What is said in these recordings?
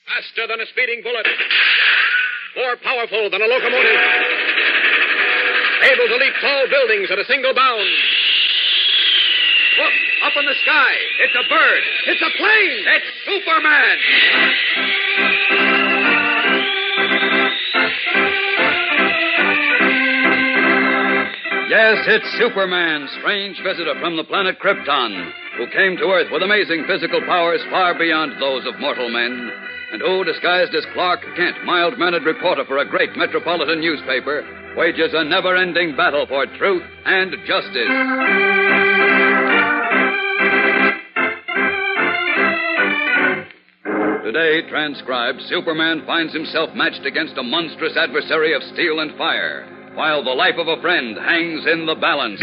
Faster than a speeding bullet. More powerful than a locomotive. Able to leap tall buildings at a single bound. Look, up in the sky. It's a bird. It's a plane. It's Superman. Yes, it's Superman, strange visitor from the planet Krypton, who came to Earth with amazing physical powers far beyond those of mortal men, and who, disguised as Clark Kent, mild-mannered reporter for a great metropolitan newspaper, wages a never-ending battle for truth and justice. Today, transcribed, Superman finds himself matched against a monstrous adversary of steel and fire, while the life of a friend hangs in the balance.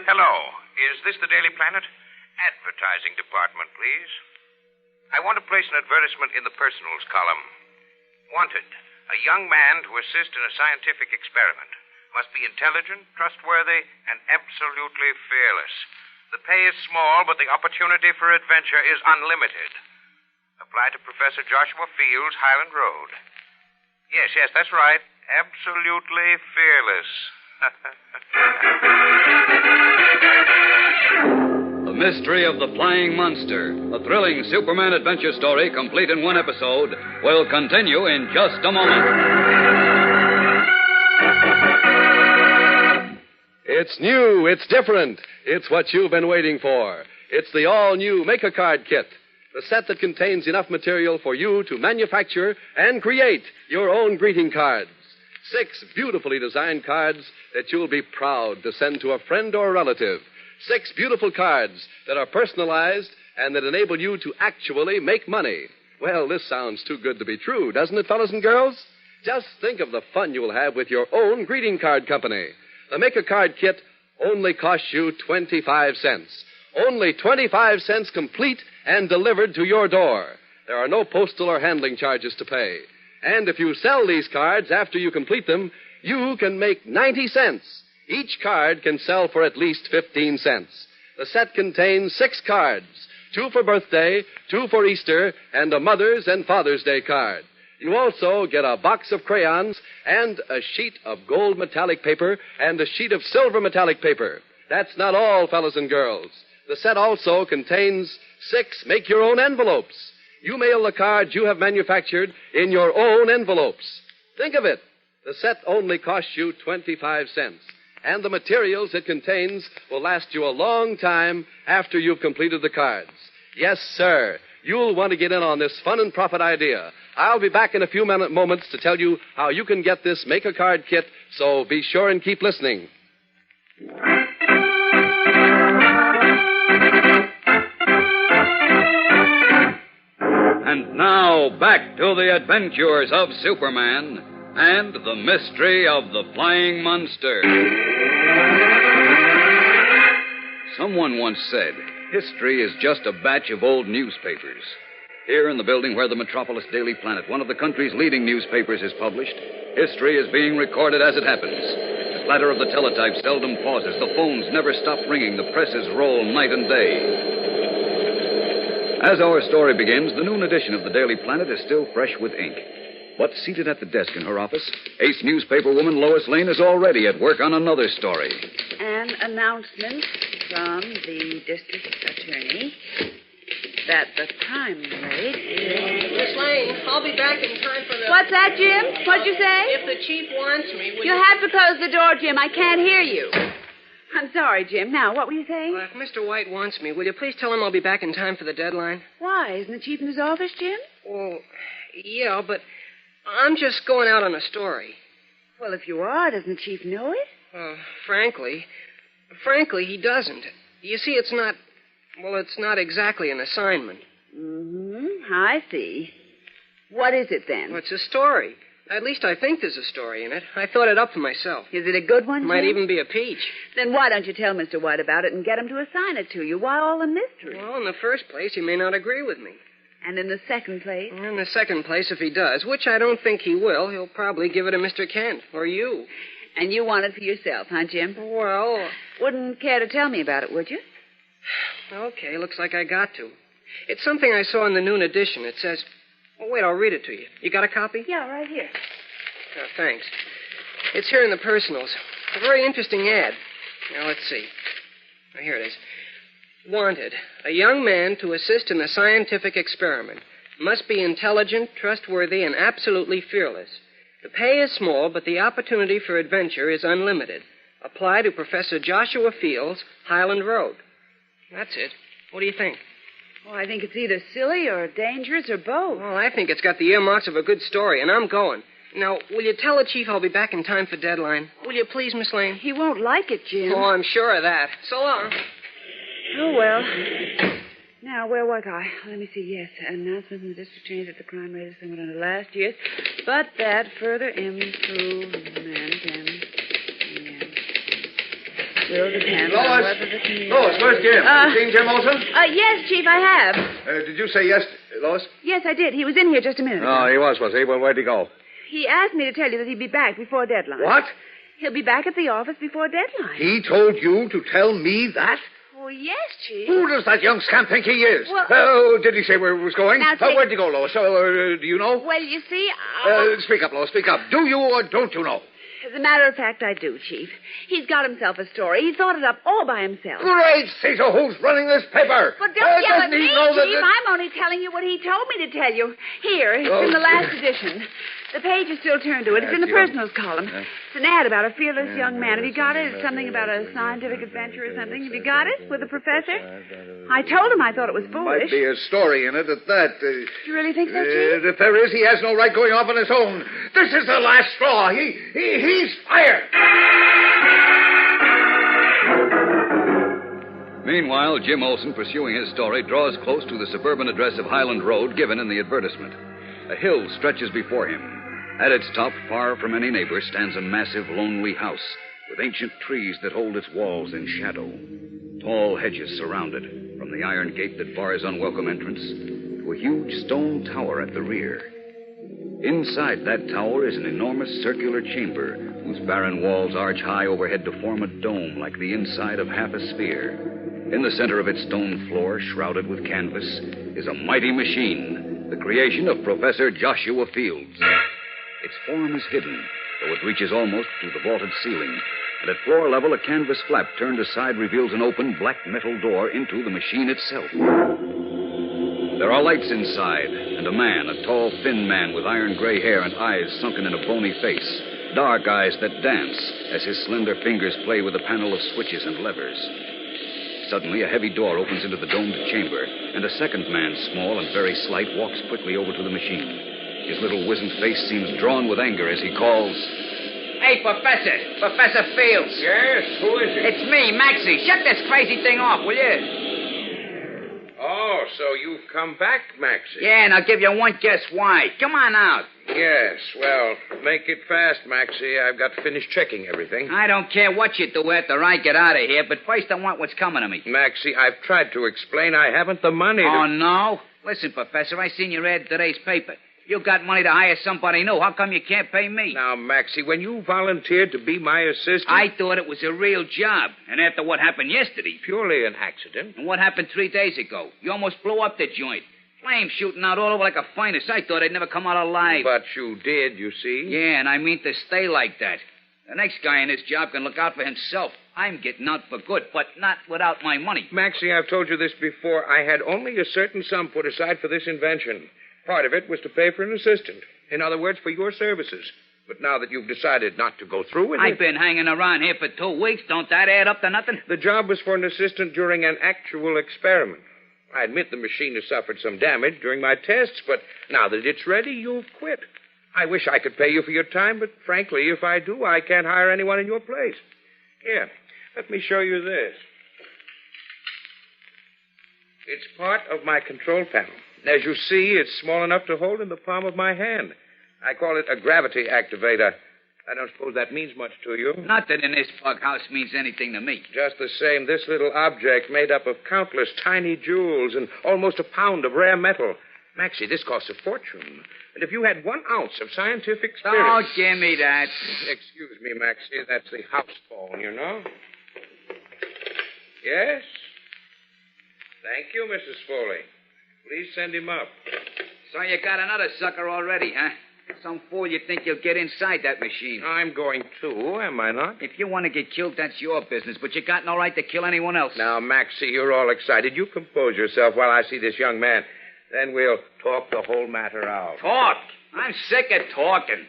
Hello. Is this the Daily Planet? Advertising department, please. I want to place an advertisement in the personals column. Wanted. A young man to assist in a scientific experiment. Must be intelligent, trustworthy, and absolutely fearless. The pay is small, but the opportunity for adventure is unlimited. Apply to Professor Joshua Fields, Highland Road. Yes, that's right. Absolutely fearless. The Mystery of the Flying Monster, a thrilling Superman adventure story complete in one episode, will continue in just a moment. It's new. It's different. It's what you've been waiting for. It's the all-new Make-A-Card Kit. The set that contains enough material for you to manufacture and create your own greeting cards. 6 beautifully designed cards that you'll be proud to send to a friend or relative. 6 beautiful cards that are personalized and that enable you to actually make money. Well, this sounds too good to be true, doesn't it, fellas and girls? Just think of the fun you will have with your own greeting card company. The Make-A-Card Kit only costs you 25 cents. Only 25 cents complete and delivered to your door. There are no postal or handling charges to pay. And if you sell these cards after you complete them, you can make 90 cents. Each card can sell for at least 15 cents. The set contains 6 cards, 2 for birthday, 2 for Easter, and a Mother's and Father's Day card. You also get a box of crayons and a sheet of gold metallic paper and a sheet of silver metallic paper. That's not all, fellas and girls. The set also contains 6 make-your-own envelopes. You mail the cards you have manufactured in your own envelopes. Think of it. The set only costs you 25 cents. And the materials it contains will last you a long time after you've completed the cards. Yes, sir. You'll want to get in on this fun and profit idea. I'll be back in a few moments to tell you how you can get this Make-A-Card Kit, so be sure and keep listening. And now, back to the adventures of Superman and the mystery of the Flying Monster. Someone once said, history is just a batch of old newspapers. Here in the building where the Metropolis Daily Planet, one of the country's leading newspapers, is published, history is being recorded as it happens. The clatter of the teletype seldom pauses. The phones never stop ringing. The presses roll night and day. As our story begins, the noon edition of the Daily Planet is still fresh with ink. But seated at the desk in her office, ace newspaper woman Lois Lane is already at work on another story. An announcement from the district attorney that the crime rate is... Miss Lane, I'll be back in time for the... What's that, Jim? What'd you say? If the chief wants me, will You have to close the door, Jim. I can't hear you. I'm sorry, Jim. Now, what were you saying? Well, if Mr. White wants me, will you please tell him I'll be back in time for the deadline? Why? Isn't the chief in his office, Jim? Well, yeah, but I'm just going out on a story. Well, if you are, doesn't the chief know it? Frankly, he doesn't. You see, it's not exactly an assignment. Mm-hmm. I see. What is it, then? Well, it's a story. At least I think there's a story in it. I thought it up for myself. Is it a good one, Jim? Might even be a peach. Then why don't you tell Mr. White about it and get him to assign it to you? Why all the mystery? Well, in the first place, he may not agree with me. And in the second place? In the second place, if he does, which I don't think he will, he'll probably give it to Mr. Kent or you. And you want it for yourself, huh, Jim? Well... Wouldn't care to tell me about it, would you? Okay, looks like I got to. It's something I saw in the noon edition. It says... Oh, wait, I'll read it to you. You got a copy? Yeah, right here. Oh, thanks. It's here in the personals. A very interesting ad. Now, let's see. Oh, here it is. Wanted. A young man to assist in a scientific experiment. Must be intelligent, trustworthy, and absolutely fearless. The pay is small, but the opportunity for adventure is unlimited. Apply to Professor Joshua Fields, Highland Road. That's it. What do you think? Oh, I think it's either silly or dangerous or both. Well, I think it's got the earmarks of a good story, and I'm going. Now, will you tell the chief I'll be back in time for deadline? Will you please, Miss Lane? He won't like it, Jim. Oh, I'm sure of that. So long. Oh, well. Now, where was I? Let me see. Yes, announcement from the district change that the crime rate is somewhat under last year's, but that further improvement will depend on whether the community... Lois, where's Jim? Have you seen Jim Olson? Yes, Chief, I have. Did you say yes, Lois? Yes, I did. He was in here just a minute ago. Oh, he was he? Well, where'd he go? He asked me to tell you that he'd be back before deadline. What? He'll be back at the office before deadline. He told you to tell me that? Oh, yes, Chief. Who does that young scamp think he is? Well... did he say where he was going? Now, take... Where'd you go, Lois? Do you know? Well, you see, Speak up, Lois, speak up. Do you or don't you know? As a matter of fact, I do, Chief. He's got himself a story. He thought it up all by himself. Great Caesar, who's running this paper? Well, don't yell at doesn't me, he know Chief. that... I'm only telling you what he told me to tell you. Here, it's in the last edition. The page is still turned to it. It's in the personals column. It's an ad about a fearless young man. Have you got it? It's something about a scientific adventure or something. Have you got it? With the professor? I told him I thought it was foolish. Might be a story in it at that. You really think so, Chief? If there is, he has no right going off on his own. This is the last straw. He's fired. Meanwhile, Jim Olson, pursuing his story, draws close to the suburban address of Highland Road given in the advertisement. A hill stretches before him. At its top, far from any neighbor, stands a massive, lonely house with ancient trees that hold its walls in shadow. Tall hedges surround it, from the iron gate that bars unwelcome entrance to a huge stone tower at the rear. Inside that tower is an enormous circular chamber whose barren walls arch high overhead to form a dome like the inside of half a sphere. In the center of its stone floor, shrouded with canvas, is a mighty machine, the creation of Professor Joshua Fields. Its form is hidden, though it reaches almost to the vaulted ceiling, and at floor level a canvas flap turned aside reveals an open black metal door into the machine itself. There are lights inside, and a man, a tall, thin man with iron gray hair and eyes sunken in a bony face, dark eyes that dance as his slender fingers play with a panel of switches and levers. Suddenly, a heavy door opens into the domed chamber, and a second man, small and very slight, walks quickly over to the machine. His little wizened face seems drawn with anger as he calls... Hey, Professor! Professor Fields! Yes? Who is it? It's me, Maxie. Shut this crazy thing off, will you? Oh, so you've come back, Maxie. Yeah, and I'll give you one guess why. Come on out. Yes, well, make it fast, Maxie. I've got to finish checking everything. I don't care what you do after I get out of here, but first I want what's coming to me. Maxie, I've tried to explain I haven't the money to... Oh, no? Listen, Professor, I seen your ad in today's paper. You got money to hire somebody new. How come you can't pay me? Now, Maxie, when you volunteered to be my assistant... I thought it was a real job. And after what happened yesterday... Purely an accident. And what happened 3 days ago? You almost blew up the joint. Flames shooting out all over like a furnace. I thought I'd never come out alive. But you did, you see. Yeah, and I mean to stay like that. The next guy in this job can look out for himself. I'm getting out for good, but not without my money. Maxie, I've told you this before. I had only a certain sum put aside for this invention. Part of it was to pay for an assistant. In other words, for your services. But now that you've decided not to go through with it... I've been hanging around here for 2 weeks. Don't that add up to nothing? The job was for an assistant during an actual experiment. I admit the machine has suffered some damage during my tests, but now that it's ready, you've quit. I wish I could pay you for your time, but frankly, if I do, I can't hire anyone in your place. Here, let me show you this. It's part of my control panel. As you see, it's small enough to hold in the palm of my hand. I call it a gravity activator. I don't suppose that means much to you. Nothing in this bug house means anything to me. Just the same, this little object made up of countless tiny jewels and almost a pound of rare metal. Maxie, this costs a fortune. And if you had 1 ounce of scientific spirit... Don't give me that. Excuse me, Maxie. That's the house phone, you know. Yes? Thank you, Mrs. Foley. Please send him up. So you got another sucker already, huh? Some fool you think you'll get inside that machine. I'm going to, am I not? If you want to get killed, that's your business, but you got no right to kill anyone else. Now, Maxie, you're all excited. You compose yourself while I see this young man. Then we'll talk the whole matter out. Talk? I'm sick of talking.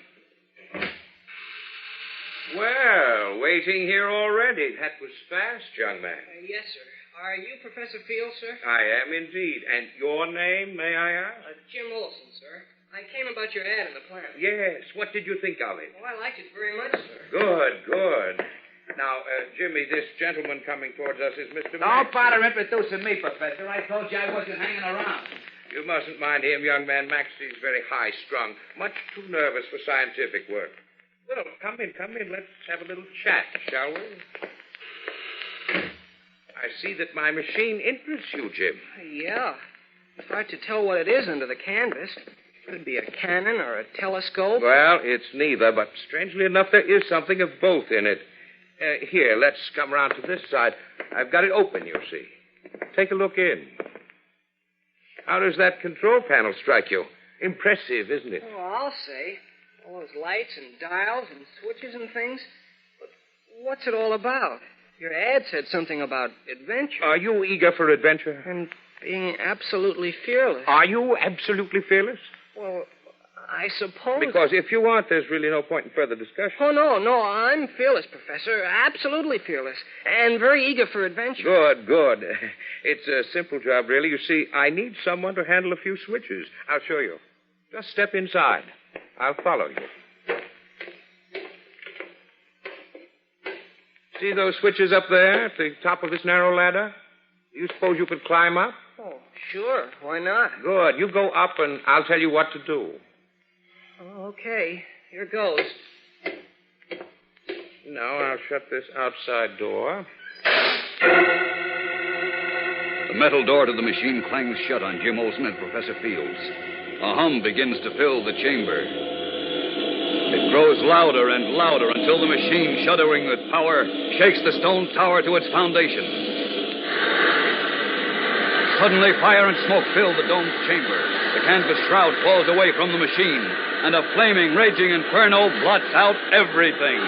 Well, waiting here already. That was fast, young man. Yes, sir. Are you Professor Field, sir? I am indeed. And your name, may I ask? Jim Olson, sir. I came about your ad in the Planet. Yes. What did you think of it? Oh, I liked it very much, sir. Good. Now, Jimmy, this gentleman coming towards us is Mr. Don't Maxie. bother introducing me, Professor. I told you I wasn't hanging around. You mustn't mind him, young man. Maxie's very high-strung. Much too nervous for scientific work. Well, come in. Let's have a little chat, shall we? I see that my machine interests you, Jim. Yeah. It's hard to tell what it is under the canvas. Could be a cannon or a telescope. Well, it's neither, but strangely enough, there is something of both in it. Here, let's come around to this side. I've got it open, you see. Take a look in. How does that control panel strike you? Impressive, isn't it? Oh, I'll say. All those lights and dials and switches and things. But what's it all about? Your ad said something about adventure. Are you eager for adventure? And being absolutely fearless. Are you absolutely fearless? Well, I suppose. Because if you aren't, there's really no point in further discussion. Oh, no, I'm fearless, Professor. Absolutely fearless. And very eager for adventure. Good. It's a simple job, really. You see, I need someone to handle a few switches. I'll show you. Just step inside. I'll follow you. See those switches up there at the top of this narrow ladder? Do you suppose you could climb up? Oh, sure. Why not? Good. You go up, and I'll tell you what to do. Okay. Here goes. Now I'll shut this outside door. The metal door to the machine clangs shut on Jim Olson and Professor Fields. A hum begins to fill the chamber. It grows louder and louder until the machine, shuddering with power, shakes the stone tower to its foundation. Suddenly, fire and smoke fill the domed chamber. The canvas shroud falls away from the machine, and a flaming, raging inferno blots out everything.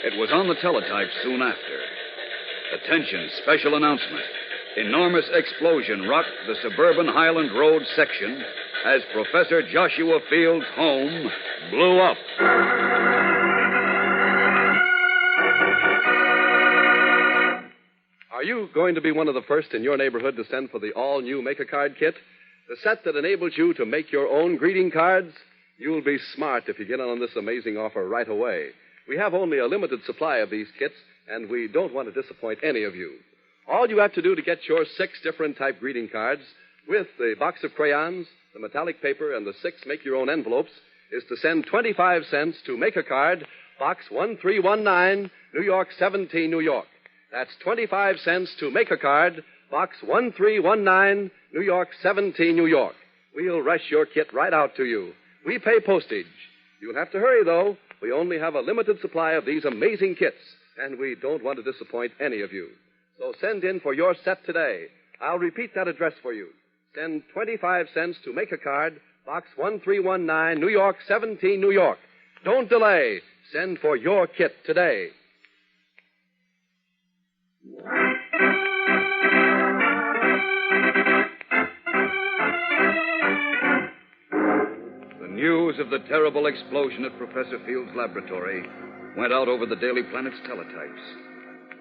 It was on the teletype soon after. Attention, special announcement. Enormous explosion rocked the suburban Highland Road section as Professor Joshua Field's home blew up. Are you going to be one of the first in your neighborhood to send for the all-new Make-A-Card kit? The set that enables you to make your own greeting cards? You'll be smart if you get on this amazing offer right away. We have only a limited supply of these kits, and we don't want to disappoint any of you. All you have to do to get your 6 different type greeting cards with the box of crayons, the metallic paper, and the 6 make-your-own envelopes is to send 25 cents to Make-A-Card, Box 1319, New York 17, New York. That's 25 cents to Make-A-Card, Box 1319, New York 17, New York. We'll rush your kit right out to you. We pay postage. You'll have to hurry, though. We only have a limited supply of these amazing kits, and we don't want to disappoint any of you. So send in for your set today. I'll repeat that address for you. Send 25 cents to Make-A-Card, Box 1319, New York 17, New York. Don't delay. Send for your kit today. The news of the terrible explosion at Professor Field's laboratory went out over the Daily Planet's teletypes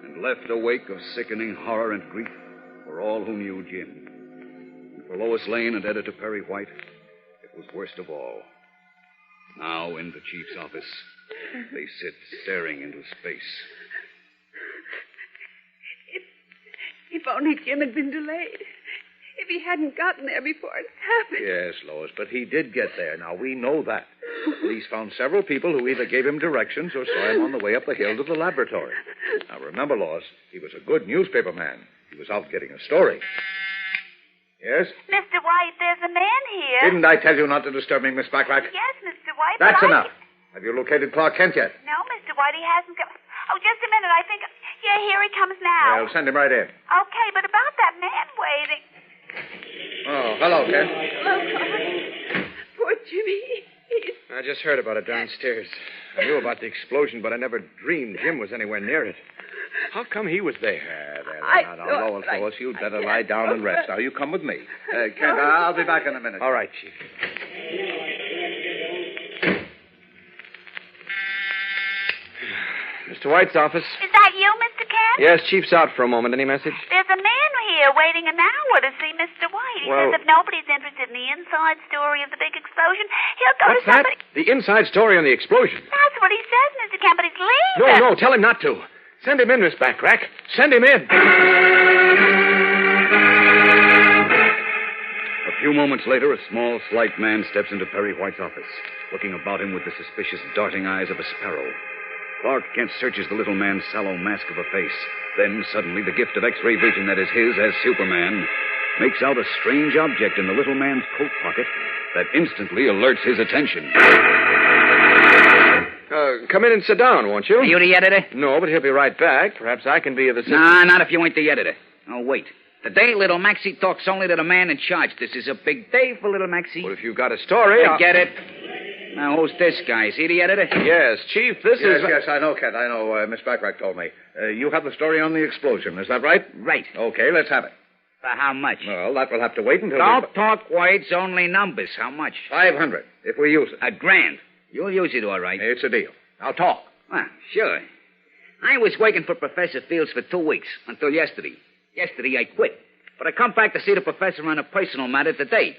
and left a wake of sickening horror and grief for all who knew Jim. And for Lois Lane and Editor Perry White, it was worst of all. Now, in the chief's office, they sit staring into space. If only Jim had been delayed. If he hadn't gotten there before it happened. Yes, Lois, but he did get there. Now, we know that. Police found several people who either gave him directions or saw him on the way up the hill to the laboratory. Now, remember, Lois, he was a good newspaper man. He was out getting a story. Yes? Mr. White, there's a man here. Didn't I tell you not to disturb me, Miss Backrack? Yes, Mr. White. That's but enough. Have you located Clark Kent yet? No, Mr. White, he hasn't come. Oh, just a minute. I think. Yeah, here he comes now. I'll send him right in. Okay, but about that man waiting. Oh, hello, Kent. Hello, Clark. Poor Jimmy. I just heard about it downstairs. I knew about the explosion, but I never dreamed Jim was anywhere near it. How come he was there? Now, Lois, you'd better lie down and rest. Now, you come with me. Kent, I'll be back in a minute. All right, Chief. Mr. White's office. Is that you, Mr. Kent? Yes, Chief's out for a moment. Any message? There's a man here waiting an hour to see Mr. White. He says if nobody's interested in the inside story of the big explosion, he'll go What's to somebody. that? The inside story on the explosion. That's what he says, Mr. Kent, but he's leaving. No, tell him not to. Send him in, Miss Backrack. Send him in. A few moments later, a small, slight man steps into Perry White's office, looking about him with the suspicious, darting eyes of a sparrow. Clark Kent searches the little man's sallow mask of a face. Then, suddenly, the gift of X-ray vision that is his as Superman makes out a strange object in the little man's coat pocket that instantly alerts his attention. Come in and sit down, won't you? Are you the editor? No, but he'll be right back. Perhaps I can be of assistance. Nah, not if you ain't the editor. Oh, wait. Today, little Maxie talks only to the man in charge. This is a big day for little Maxie. Well, if you've got a story... Get it. Now, who's this guy? Is he the editor? Yes, Chief, this is... Yes, I know, Kent. I know. Miss Backrack told me. You have the story on the explosion. Is that right? Right. Okay, let's have it. For how much? Well, that will have to wait until... Don't talk words, only numbers. How much? 500, if we use it. $1,000. You'll use it all right. It's a deal. Now talk. Well, sure. I was working for Professor Fields for 2 weeks, until yesterday. Yesterday, I quit. But I come back to see the professor on a personal matter today.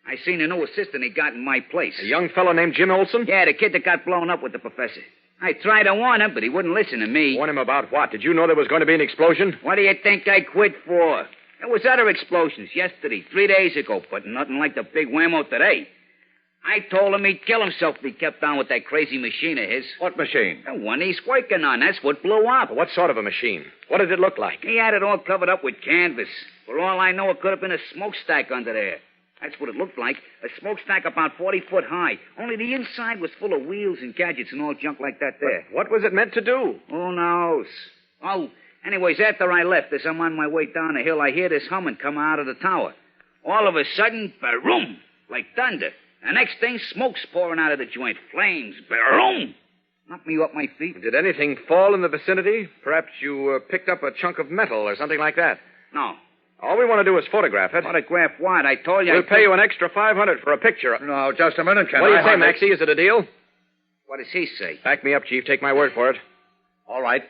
I seen a new assistant he got in my place. A young fellow named Jim Olson? Yeah, the kid that got blown up with the professor. I tried to warn him, but he wouldn't listen to me. Warn him about what? Did you know there was going to be an explosion? What do you think I quit for? There was other explosions yesterday, 3 days ago, but nothing like the big whammo today. I told him he'd kill himself if he kept on with that crazy machine of his. What machine? The one he's working on. That's what blew up. What sort of a machine? What did it look like? He had it all covered up with canvas. For all I know, it could have been a smokestack under there. That's what it looked like. A smokestack about 40 foot high. Only the inside was full of wheels and gadgets and all junk like that there. But what was it meant to do? Who knows? Oh, anyways, after I left, as I'm on my way down the hill, I hear this humming come out of the tower. All of a sudden, boom, like thunder. The next thing, smoke's pouring out of the joint. Flames, boom. Knocked me off my feet. Did anything fall in the vicinity? Perhaps you picked up a chunk of metal or something like that. No. All we want to do is photograph it. Photograph what? I told you. We'll pay you an extra $500 for a picture. No, just a minute, Kent. What do you say, Maxie? Is it a deal? What does he say? Back me up, Chief. Take my word for it. All right.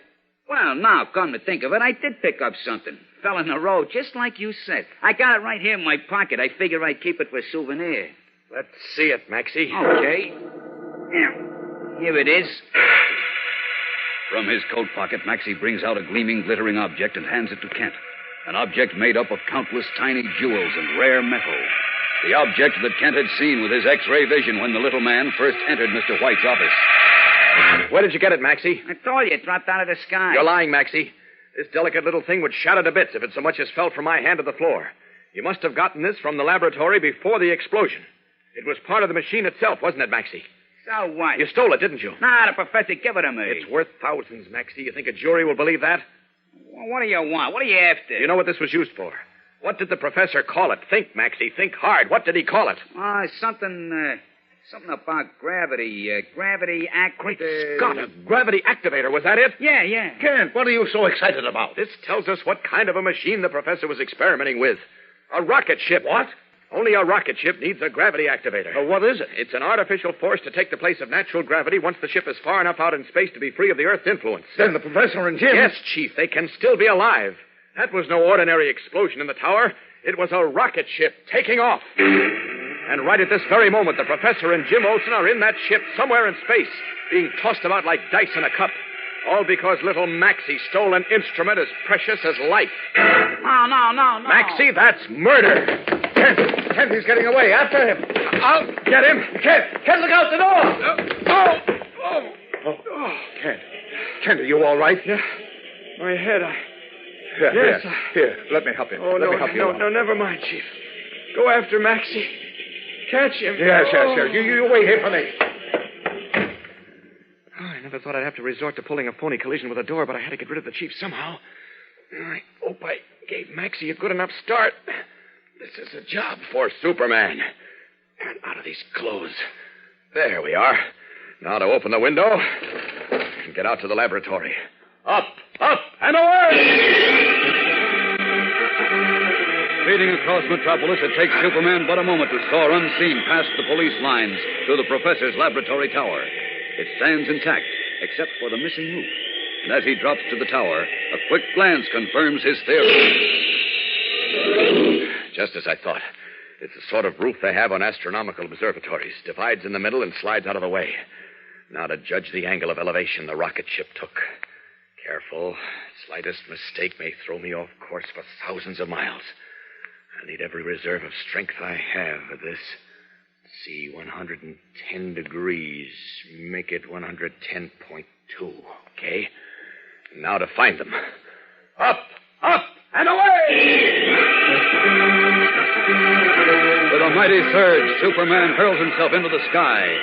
Well, now, come to think of it, I did pick up something. Fell in the road, just like you said. I got it right here in my pocket. I figure I'd keep it for a souvenir. Let's see it, Maxie. Okay. Here it is. From his coat pocket, Maxie brings out a gleaming, glittering object and hands it to Kent. An object made up of countless tiny jewels and rare metal. The object that Kent had seen with his X-ray vision when the little man first entered Mr. White's office. Where did you get it, Maxie? I told you it dropped out of the sky. You're lying, Maxie. This delicate little thing would shatter to bits if it so much as fell from my hand to the floor. You must have gotten this from the laboratory before the explosion. It was part of the machine itself, wasn't it, Maxie? So what? You stole it, didn't you? Nah, the professor gave it to me. It's worth thousands, Maxie. You think a jury will believe that? Well, what do you want? What are you after? You know what this was used for? What did the professor call it? Think, Maxie. Think hard. What did he call it? Something about gravity. Gravity act... Great Scott, a gravity activator. Was that it? Yeah. Kent, what are you so excited about? This tells us what kind of a machine the professor was experimenting with. A rocket ship. What? Only a rocket ship needs a gravity activator. What is it? It's an artificial force to take the place of natural gravity once the ship is far enough out in space to be free of the Earth's influence. Then the professor and Jim... Yes, Chief, they can still be alive. That was no ordinary explosion in the tower. It was a rocket ship taking off. And right at this very moment, the professor and Jim Olson are in that ship somewhere in space, being tossed about like dice in a cup. All because little Maxie stole an instrument as precious as life. No. Maxie, that's murder. Kent, he's getting away. After him. I'll get him. Kent, look out the door! Kent, are you all right? Yeah. My head, Here, let me help you. Oh, let me help you. No, never mind, Chief. Go after Maxie. Catch him. Yes. You wait here for me. Oh, I never thought I'd have to resort to pulling a phony collision with a door, but I had to get rid of the chief somehow. I hope I gave Maxie a good enough start. This is a job for Superman. And out of these clothes. There we are. Now to open the window and get out to the laboratory. Up, and away! Speeding across Metropolis, it takes Superman but a moment to soar unseen past the police lines to the professor's laboratory tower. It stands intact, except for the missing roof. And as he drops to the tower, a quick glance confirms his theory. Just as I thought. It's the sort of roof they have on astronomical observatories. Divides in the middle and slides out of the way. Now to judge the angle of elevation the rocket ship took. Careful. Slightest mistake may throw me off course for thousands of miles. I need every reserve of strength I have for this. See, 110 degrees. Make it 110.2. Okay? Now to find them. Up, and away! With a mighty surge, Superman hurls himself into the sky.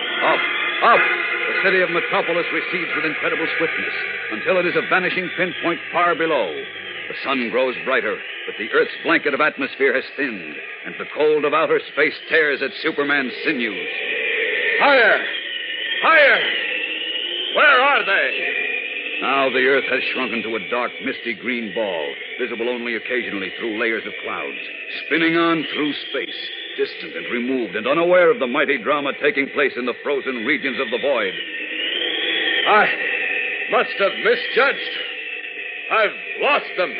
Up. The city of Metropolis recedes with incredible swiftness until it is a vanishing pinpoint far below. The sun grows brighter, but the Earth's blanket of atmosphere has thinned, and the cold of outer space tears at Superman's sinews. Higher! Where are they? Now the Earth has shrunken to a dark, misty green ball, visible only occasionally through layers of clouds, spinning on through space, distant and removed and unaware of the mighty drama taking place in the frozen regions of the void. I must have misjudged. I've lost them.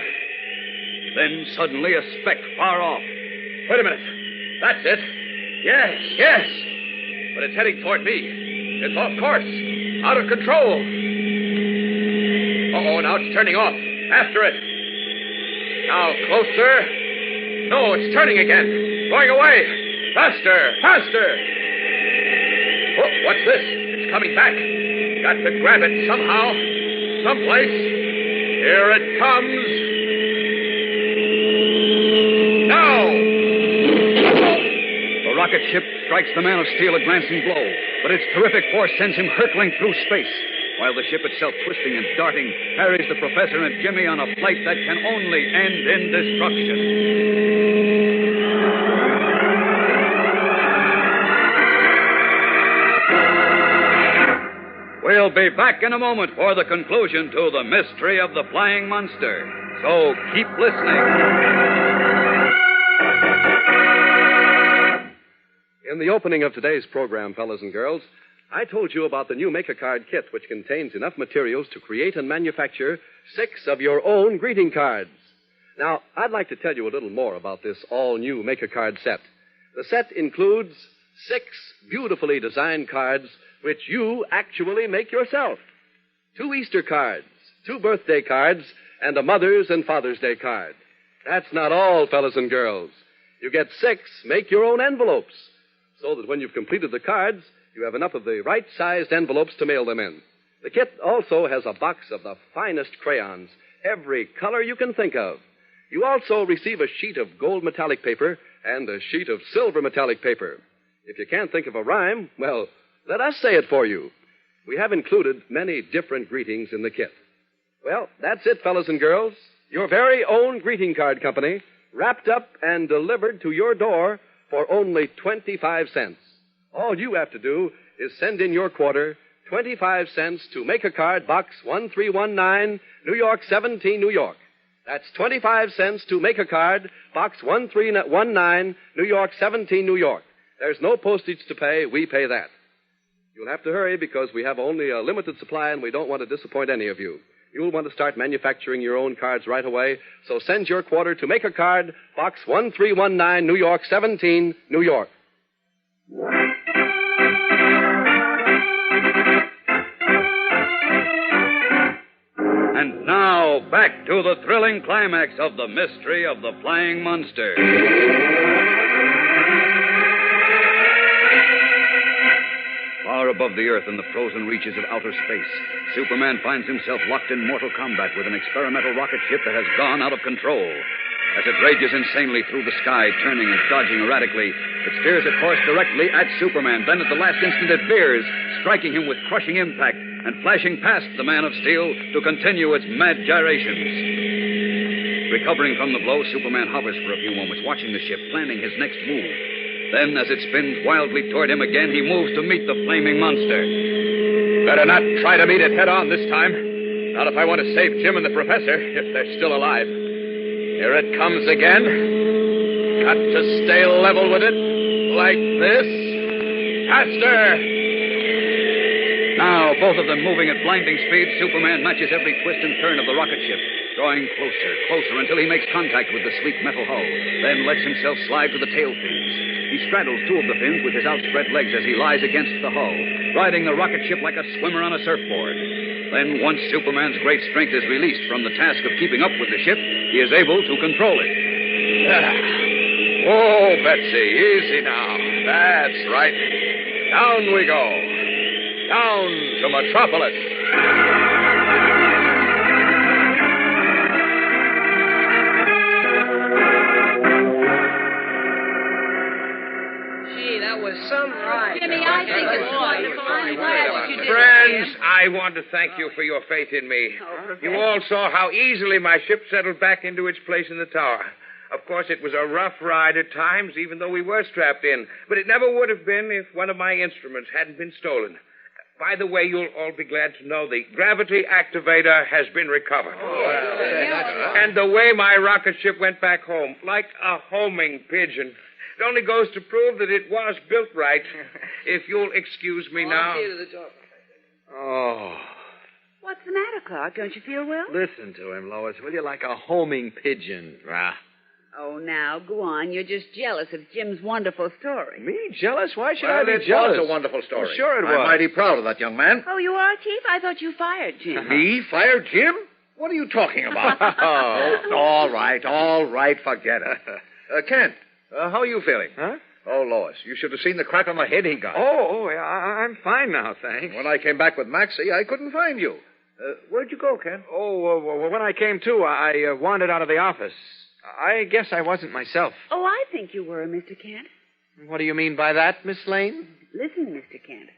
Then suddenly a speck far off. Wait a minute. That's it. Yes. But it's heading toward me. It's off course. Out of control. Uh-oh, now it's turning off. After it. Now closer. No, it's turning again. Going away. Faster. Oh, what's this? It's coming back. Got to grab it somehow. Someplace. Here it comes. Now! The rocket ship strikes the Man of Steel a glancing blow, but its terrific force sends him hurtling through space, while the ship itself, twisting and darting, carries the Professor and Jimmy on a flight that can only end in destruction. We'll be back in a moment for the conclusion to the mystery of the flying monster. So keep listening. In the opening of today's program, fellas and girls, I told you about the new Make-A-Card kit, which contains enough materials to create and manufacture 6 of your own greeting cards. Now, I'd like to tell you a little more about this all-new Make-A-Card set. The set includes 6 beautifully designed cards which you actually make yourself. 2 Easter cards, 2 birthday cards, and a Mother's and Father's Day card. That's not all, fellas and girls. You get 6 make-your-own envelopes, so that when you've completed the cards, you have enough of the right-sized envelopes to mail them in. The kit also has a box of the finest crayons, every color you can think of. You also receive a sheet of gold metallic paper and a sheet of silver metallic paper. If you can't think of a rhyme, well, let us say it for you. We have included many different greetings in the kit. Well, that's it, fellas and girls. Your very own greeting card company, wrapped up and delivered to your door for only 25 cents. All you have to do is send in your quarter, 25 cents, to Make-A-Card, Box 1319, New York 17, New York. That's 25 cents to Make-A-Card, Box 1319, New York 17, New York. There's no postage to pay. We pay that. You'll have to hurry because we have only a limited supply and we don't want to disappoint any of you. You'll want to start manufacturing your own cards right away, so send your quarter to Make-A-Card, Box 1319, New York 17, New York. And now, back to the thrilling climax of the mystery of the flying monster. Far above the Earth in the frozen reaches of outer space, Superman finds himself locked in mortal combat with an experimental rocket ship that has gone out of control. As it rages insanely through the sky, turning and dodging erratically, it steers a course directly at Superman. Then at the last instant it veers, striking him with crushing impact and flashing past the Man of Steel to continue its mad gyrations. Recovering from the blow, Superman hovers for a few moments, watching the ship, planning his next move. Then, as it spins wildly toward him again, he moves to meet the flaming monster. Better not try to meet it head on this time. Not if I want to save Jim and the Professor, if they're still alive. Here it comes again. Got to stay level with it. Like this. Faster! Now, both of them moving at blinding speed, Superman matches every twist and turn of the rocket ship, drawing closer until he makes contact with the sleek metal hull, then lets himself slide to the tail fins. He straddles two of the fins with his outspread legs as he lies against the hull, riding the rocket ship like a swimmer on a surfboard. Then, once Superman's great strength is released from the task of keeping up with the ship, he is able to control it. Whoa, Betsy, easy now. That's right. Down we go. Down to Metropolis. Gee, that was some ride. Jimmy, I think it's wonderful. I'm glad that you did it. Friends, I want to thank you for your faith in me. Professor. You all saw how easily my ship settled back into its place in the tower. Of course, it was a rough ride at times, even though we were strapped in. But it never would have been if one of my instruments hadn't been stolen. By the way, you'll all be glad to know the gravity activator has been recovered. And the way my rocket ship went back home, like a homing pigeon. It only goes to prove that it was built right. If you'll excuse me now. Oh, What's the matter, Clark? Don't you feel well? listen to him, Lois, will you? Like a homing pigeon. Ah. Oh, now, go on. You're just jealous of Jim's wonderful story. Me jealous? Why should Well, I be it jealous? was a wonderful story. Well, sure it was. I'm mighty proud of that young man. Oh, you are, Chief? I thought you fired Jim. Me? Fired Jim? What are you talking about? all right, forget it. Kent, how are you feeling? Huh? Oh, Lois, you should have seen the crack on the head he got. Yeah, I'm fine now, thanks. When I came back with Maxie, I couldn't find you. Where'd you go, Kent? When I came to, I wandered out of the office. I guess I wasn't myself. Oh, I think you were, Mr. Kent. What do you mean by that, Miss Lane? Listen, Mr. Kent.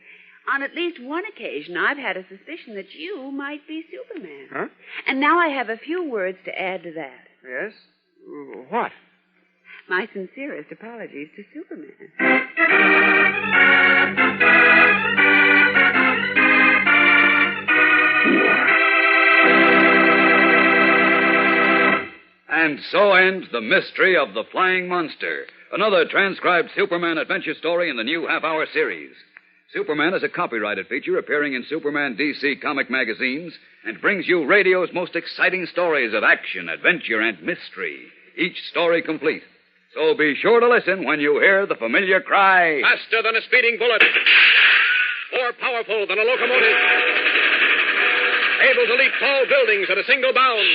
On at least one occasion, I've had a suspicion that you might be Superman. Huh? And now I have a few words to add to that. Yes? What? My sincerest apologies to Superman. And so ends The Mystery of the Flying Monster, another transcribed Superman adventure story in the new half-hour series. Superman is a copyrighted feature appearing in Superman DC comic magazines and brings you radio's most exciting stories of action, adventure, and mystery, each story complete. So be sure to listen when you hear the familiar cry. Faster than a speeding bullet. More powerful than a locomotive. Able to leap tall buildings at a single bound.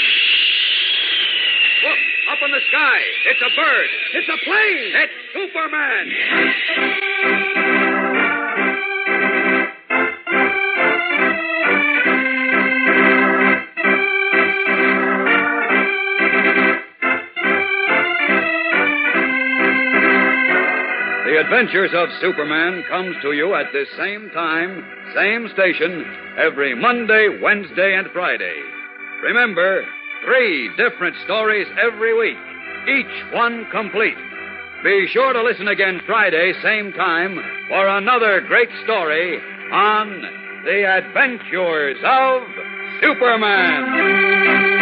Look, up in the sky. It's a bird. It's a plane. It's Superman. The Adventures of Superman comes to you at this same time, same station, every Monday, Wednesday, and Friday. Remember, 3 different stories every week, each one complete. Be sure to listen again Friday, same time, for another great story on The Adventures of Superman.